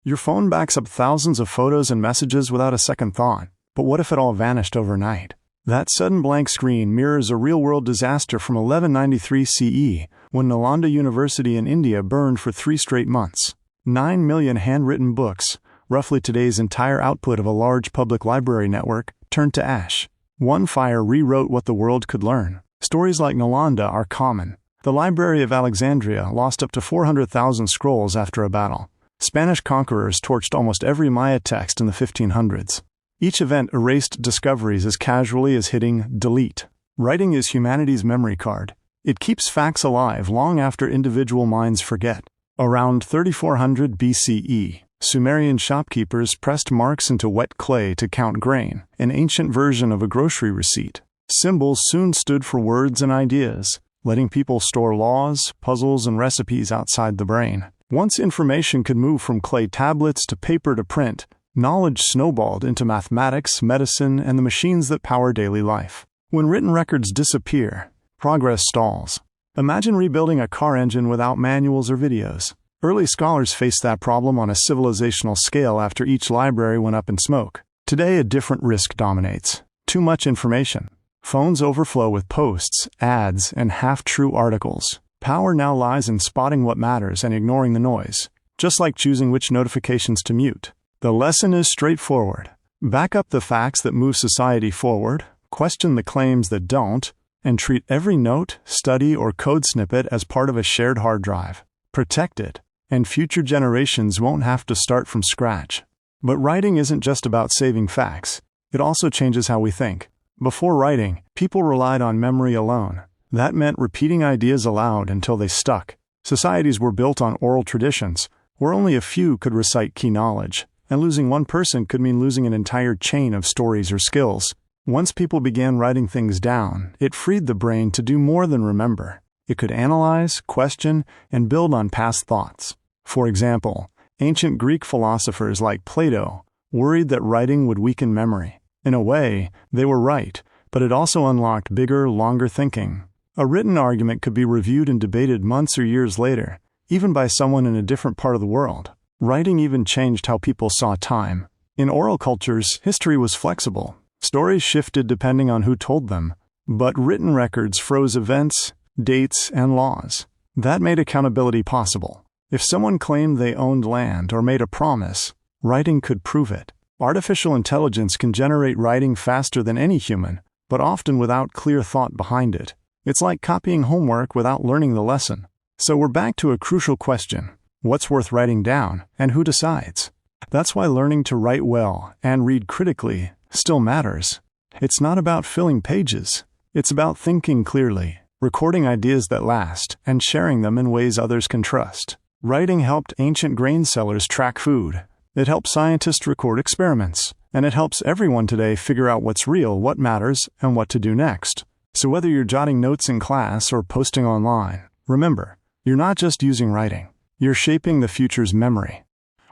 Your phone backs up thousands of photos and messages without a second thought. But what if it all vanished overnight? That sudden blank screen mirrors a real-world disaster from 1193 CE, when Nalanda University in India burned for 3 straight months. 9 million handwritten books, roughly today's entire output of a large public library network, turned to ash. One fire rewrote what the world could learn. Stories like Nalanda are common. The Library of Alexandria lost up to 400,000 scrolls after a battle. Spanish conquerors torched almost every Maya text in the 1500s. Each event erased discoveries as casually as hitting delete. Writing is humanity's memory card. It keeps facts alive long after individual minds forget. Around 3400 BCE, Sumerian shopkeepers pressed marks into wet clay to count grain, an ancient version of a grocery receipt. Symbols soon stood for words and ideas, letting people store laws, puzzles, and recipes outside the brain. Once information could move from clay tablets to paper to print, knowledge snowballed into mathematics, medicine, and the machines that power daily life. When written records disappear, progress stalls. Imagine rebuilding a car engine without manuals or videos. Early scholars faced that problem on a civilizational scale after each library went up in smoke. Today, a different risk dominates: too much information. Phones overflow with posts, ads, and half-true articles. Power now lies in spotting what matters and ignoring the noise, just like choosing which notifications to mute. The lesson is straightforward. Back up the facts that move society forward, question the claims that don't, and treat every note, study, or code snippet as part of a shared hard drive. Protect it, and future generations won't have to start from scratch. But writing isn't just about saving facts. It also changes how we think. Before writing, people relied on memory alone. That meant repeating ideas aloud until they stuck. Societies were built on oral traditions, where only a few could recite key knowledge, and losing one person could mean losing an entire chain of stories or skills. Once people began writing things down, it freed the brain to do more than remember. It could analyze, question, and build on past thoughts. For example, ancient Greek philosophers like Plato worried that writing would weaken memory. In a way, they were right, but it also unlocked bigger, longer thinking. A written argument could be reviewed and debated months or years later, even by someone in a different part of the world. Writing even changed how people saw time. In oral cultures, history was flexible. Stories shifted depending on who told them, but written records froze events, dates, and laws. That made accountability possible. If someone claimed they owned land or made a promise, writing could prove it. Artificial intelligence can generate writing faster than any human, but often without clear thought behind it. It's like copying homework without learning the lesson. So we're back to a crucial question: what's worth writing down, and who decides? That's why learning to write well and read critically still matters. It's not about filling pages. It's about thinking clearly, recording ideas that last, and sharing them in ways others can trust. Writing helped ancient grain sellers track food. It helps scientists record experiments, and it helps everyone today figure out what's real, what matters, and what to do next. So whether you're jotting notes in class or posting online, remember, you're not just using writing. You're shaping the future's memory.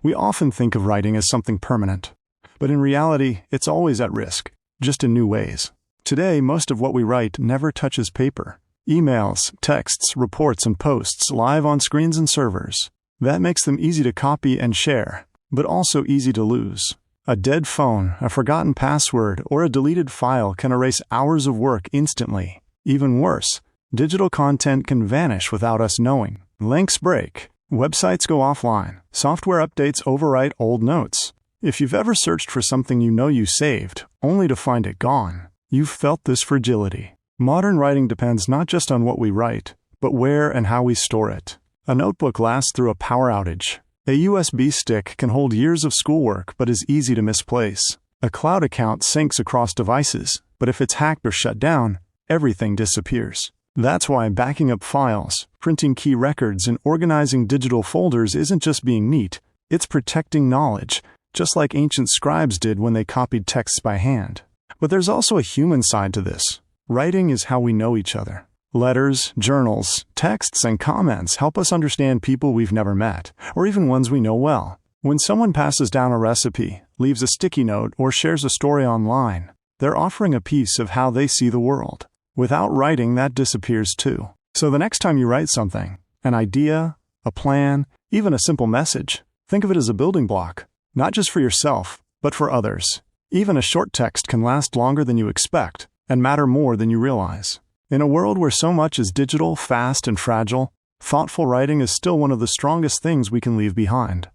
We often think of writing as something permanent, but in reality, it's always at risk, just in new ways. Today, most of what we write never touches paper. Emails, texts, reports, and posts live on screens and servers. That makes them easy to copy and share, but also easy to lose. A dead phone, a forgotten password, or a deleted file can erase hours of work instantly. Even worse, digital content can vanish without us knowing. Links break, websites go offline, software updates overwrite old notes. If you've ever searched for something you know you saved, only to find it gone, you've felt this fragility. Modern writing depends not just on what we write, but where and how we store it. A notebook lasts through a power outage. A USB stick can hold years of schoolwork but is easy to misplace. A cloud account syncs across devices, but if it's hacked or shut down, everything disappears. That's why backing up files, printing key records, and organizing digital folders isn't just being neat, it's protecting knowledge, just like ancient scribes did when they copied texts by hand. But there's also a human side to this. Writing is how we know each other. Letters, journals, texts, and comments help us understand people we've never met, or even ones we know well. When someone passes down a recipe, leaves a sticky note, or shares a story online, they're offering a piece of how they see the world. Without writing, that disappears too. So the next time you write something, an idea, a plan, even a simple message, Think of it as a building block, not just for yourself, but for others. Even a short text can last longer than you expect and matter more than you realize. In a world where so much is digital, fast, and fragile, thoughtful writing is still one of the strongest things we can leave behind.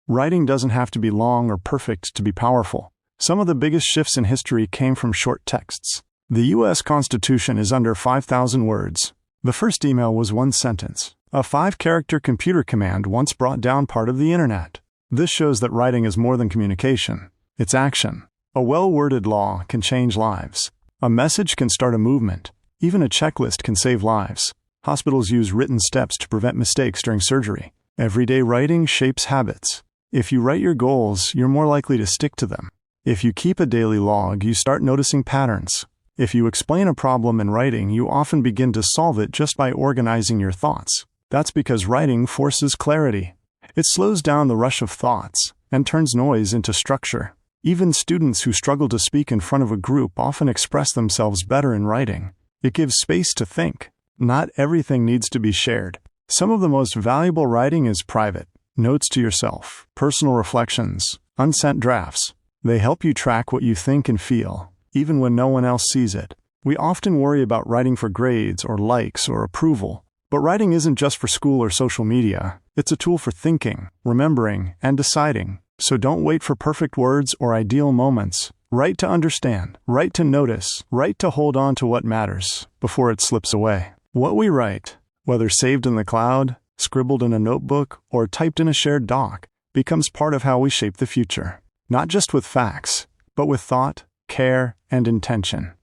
Writing doesn't have to be long or perfect to be powerful. Some of the biggest shifts in history came from short texts. The U.S. Constitution is under 5,000 words. The first email was one sentence. A 5-character computer command once brought down part of the internet. This shows that writing is more than communication. It's action. A well-worded law can change lives. A message can start a movement. Even a checklist can save lives. Hospitals use written steps to prevent mistakes during surgery. Everyday writing shapes habits. If you write your goals, you're more likely to stick to them. If you keep a daily log, you start noticing patterns. If you explain a problem in writing, you often begin to solve it just by organizing your thoughts. That's because writing forces clarity. It slows down the rush of thoughts and turns noise into structure. Even students who struggle to speak in front of a group often express themselves better in writing. It gives space to think. Not everything needs to be shared. Some of the most valuable writing is private. Notes to yourself, personal reflections, unsent drafts. They help you track what you think and feel, even when no one else sees it. We often worry about writing for grades or likes or approval. But writing isn't just for school or social media. It's a tool for thinking, remembering, and deciding. So don't wait for perfect words or ideal moments. Write to understand, write to notice, write to hold on to what matters before it slips away. What we write, whether saved in the cloud, scribbled in a notebook, or typed in a shared doc, becomes part of how we shape the future. Not just with facts, but with thought, care, and intention.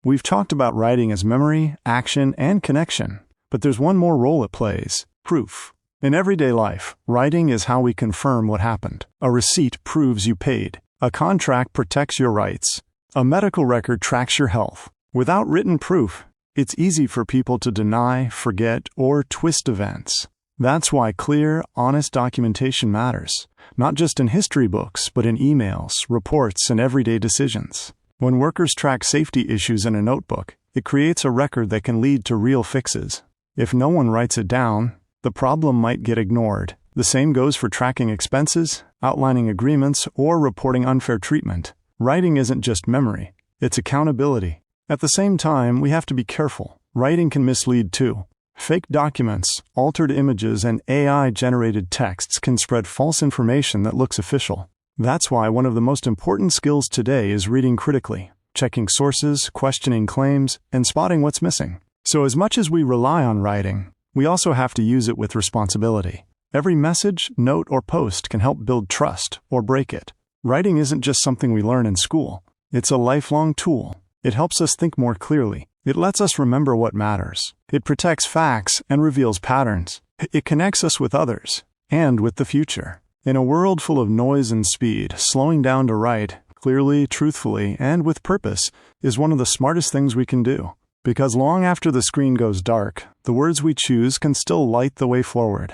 We've talked about writing as memory, action, and connection. But there's one more role it plays: proof. In everyday life, writing is how we confirm what happened. A receipt proves you paid. A contract protects your rights. A medical record tracks your health. Without written proof, it's easy for people to deny, forget, or twist events. That's why clear, honest documentation matters, not just in history books, but in emails, reports, and everyday decisions. When workers track safety issues in a notebook, it creates a record that can lead to real fixes. If no one writes it down, the problem might get ignored. The same goes for tracking expenses, outlining agreements, or reporting unfair treatment. Writing isn't just memory, it's accountability. At the same time, we have to be careful. Writing can mislead too. Fake documents, altered images, and AI-generated texts can spread false information that looks official. That's why one of the most important skills today is reading critically, checking sources, questioning claims, and spotting what's missing. So as much as we rely on writing, we also have to use it with responsibility. Every message, note, or post can help build trust or break it. Writing isn't just something we learn in school. It's a lifelong tool. It helps us think more clearly. It lets us remember what matters. It protects facts and reveals patterns. It connects us with others and with the future. In a world full of noise and speed, slowing down to write, clearly, truthfully, and with purpose, is one of the smartest things we can do. Because long after the screen goes dark, the words we choose can still light the way forward.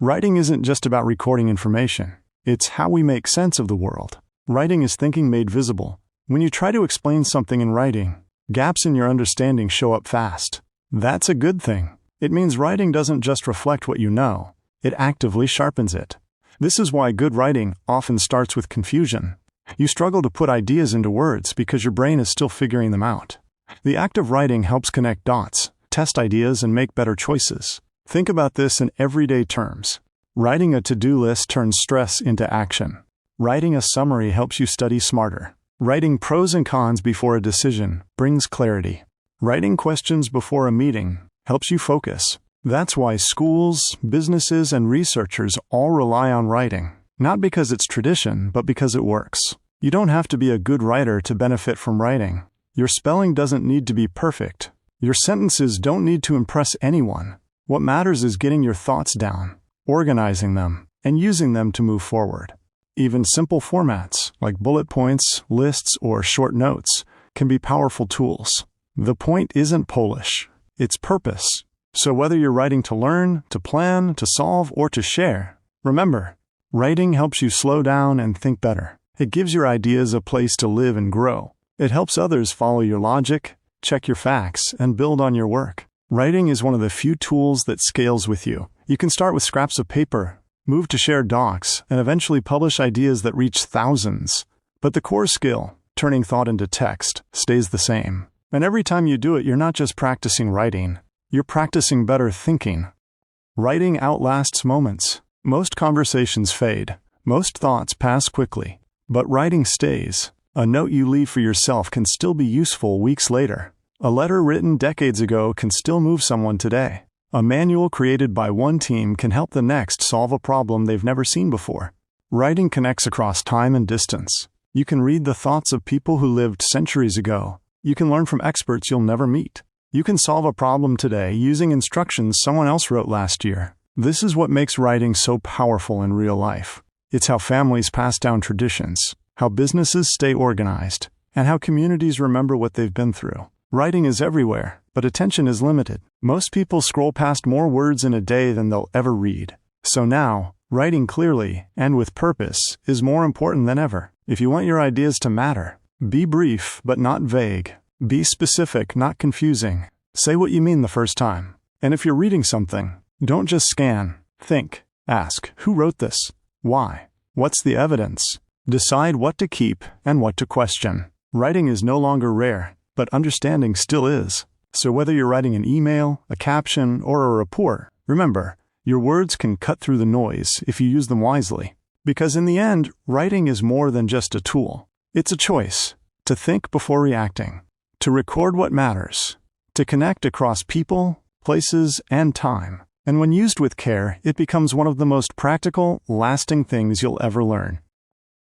Writing isn't just about recording information. It's how we make sense of the world. Writing is thinking made visible. When you try to explain something in writing, gaps in your understanding show up fast. That's a good thing. It means writing doesn't just reflect what you know. It actively sharpens it. This is why good writing often starts with confusion. You struggle to put ideas into words because your brain is still figuring them out. The act of writing helps connect dots, test ideas, and make better choices. Think about this in everyday terms. Writing a to-do list turns stress into action. Writing a summary helps you study smarter. Writing pros and cons before a decision brings clarity. Writing questions before a meeting helps you focus. That's why schools, businesses, and researchers all rely on writing. Not because it's tradition, but because it works. You don't have to be a good writer to benefit from writing. Your spelling doesn't need to be perfect. Your sentences don't need to impress anyone. What matters is getting your thoughts down, organizing them, and using them to move forward. Even simple formats, like bullet points, lists, or short notes, can be powerful tools. The point isn't polish, it's purpose. So whether you're writing to learn, to plan, to solve, or to share, remember, writing helps you slow down and think better. It gives your ideas a place to live and grow. It helps others follow your logic, check your facts, and build on your work. Writing is one of the few tools that scales with you. You can start with scraps of paper, move to shared docs, and eventually publish ideas that reach thousands. But the core skill, turning thought into text, stays the same. And every time you do it, you're not just practicing writing, you're practicing better thinking. Writing outlasts moments. Most conversations fade. Most thoughts pass quickly. But writing stays. A note you leave for yourself can still be useful weeks later. A letter written decades ago can still move someone today. A manual created by one team can help the next solve a problem they've never seen before. Writing connects across time and distance. You can read the thoughts of people who lived centuries ago. You can learn from experts you'll never meet. You can solve a problem today using instructions someone else wrote last year. This is what makes writing so powerful in real life. It's how families pass down traditions, how businesses stay organized, and how communities remember what they've been through. Writing is everywhere, but attention is limited. Most people scroll past more words in a day than they'll ever read. So now, writing clearly and with purpose is more important than ever. If you want your ideas to matter, be brief but not vague. Be specific, not confusing. Say what you mean the first time. And if you're reading something, don't just scan. Think. Ask, who wrote this? Why? What's the evidence? Decide what to keep and what to question. Writing is no longer rare, but understanding still is. So whether you're writing an email, a caption, or a report, remember, your words can cut through the noise if you use them wisely. Because in the end, writing is more than just a tool. It's a choice. To think before reacting. To record what matters. To connect across people, places, and time. And when used with care, it becomes one of the most practical, lasting things you'll ever learn.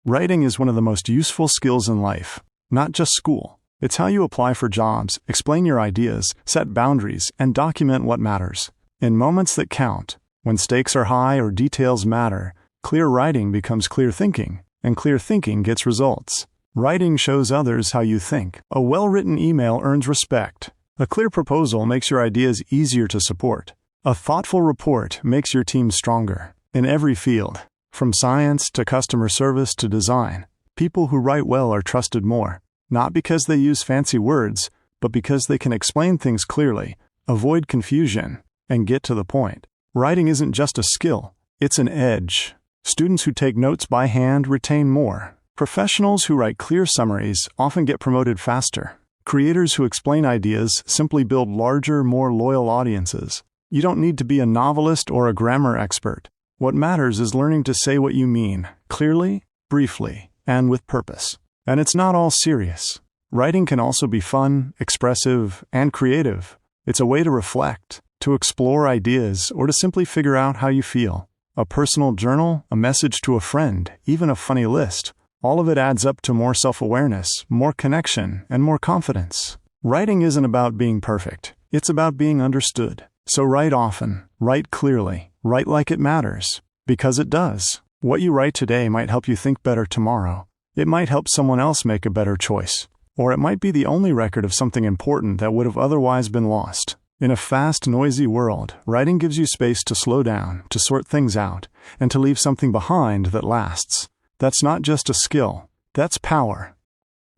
Writing is one of the most useful skills in life, not just school. It's how you apply for jobs, explain your ideas, set boundaries, and document what matters. In moments that count, when stakes are high or details matter, clear writing becomes clear thinking, and clear thinking gets results. Writing shows others how you think. A well-written email earns respect. A clear proposal makes your ideas easier to support. A thoughtful report makes your team stronger. In every field, from science to customer service to design, people who write well are trusted more. Not because they use fancy words, but because they can explain things clearly, avoid confusion, and get to the point. Writing isn't just a skill, it's an edge. Students who take notes by hand retain more. Professionals who write clear summaries often get promoted faster. Creators who explain ideas simply build larger, more loyal audiences. You don't need to be a novelist or a grammar expert. What matters is learning to say what you mean, clearly, briefly, and with purpose. And it's not all serious. Writing can also be fun, expressive, and creative. It's a way to reflect, to explore ideas, or to simply figure out how you feel. A personal journal, a message to a friend, even a funny list. All of it adds up to more self-awareness, more connection, and more confidence. Writing isn't about being perfect. It's about being understood. So write often, write clearly, write like it matters. Because it does. What you write today might help you think better tomorrow. It might help someone else make a better choice. Or it might be the only record of something important that would have otherwise been lost. In a fast, noisy world, writing gives you space to slow down, to sort things out, and to leave something behind that lasts. That's not just a skill. That's power.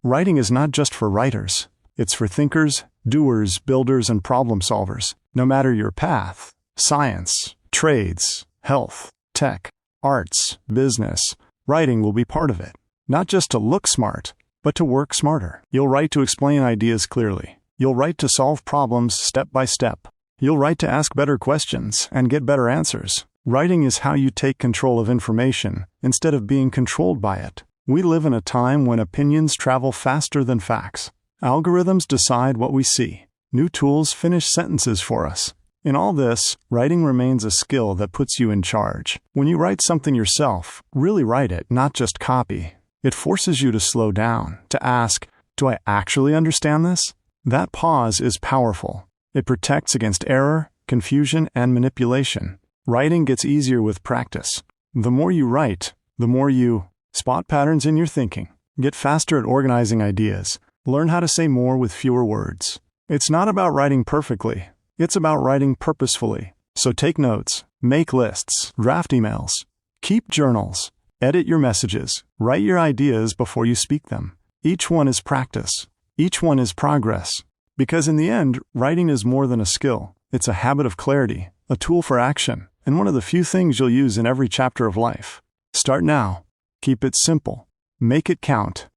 Writing is not just for writers. It's for thinkers, doers, builders, and problem solvers. No matter your path, science, trades, health, tech, arts, business, writing will be part of it. Not just to look smart, but to work smarter. You'll write to explain ideas clearly. You'll write to solve problems step by step. You'll write to ask better questions and get better answers. Writing is how you take control of information instead of being controlled by it. We live in a time when opinions travel faster than facts. Algorithms decide what we see. New tools finish sentences for us. In all this, writing remains a skill that puts you in charge. When you write something yourself, really write it, not just copy. It forces you to slow down, to ask, do I actually understand this? That pause is powerful. It protects against error, confusion, and manipulation. Writing gets easier with practice. The more you write, the more you spot patterns in your thinking, get faster at organizing ideas, learn how to say more with fewer words. It's not about writing perfectly. It's about writing purposefully. So take notes, make lists, draft emails, keep journals, edit your messages, write your ideas before you speak them. Each one is practice. Each one is progress. Because in the end, writing is more than a skill. It's a habit of clarity, a tool for action, and one of the few things you'll use in every chapter of life. Start now. Keep it simple. Make it count.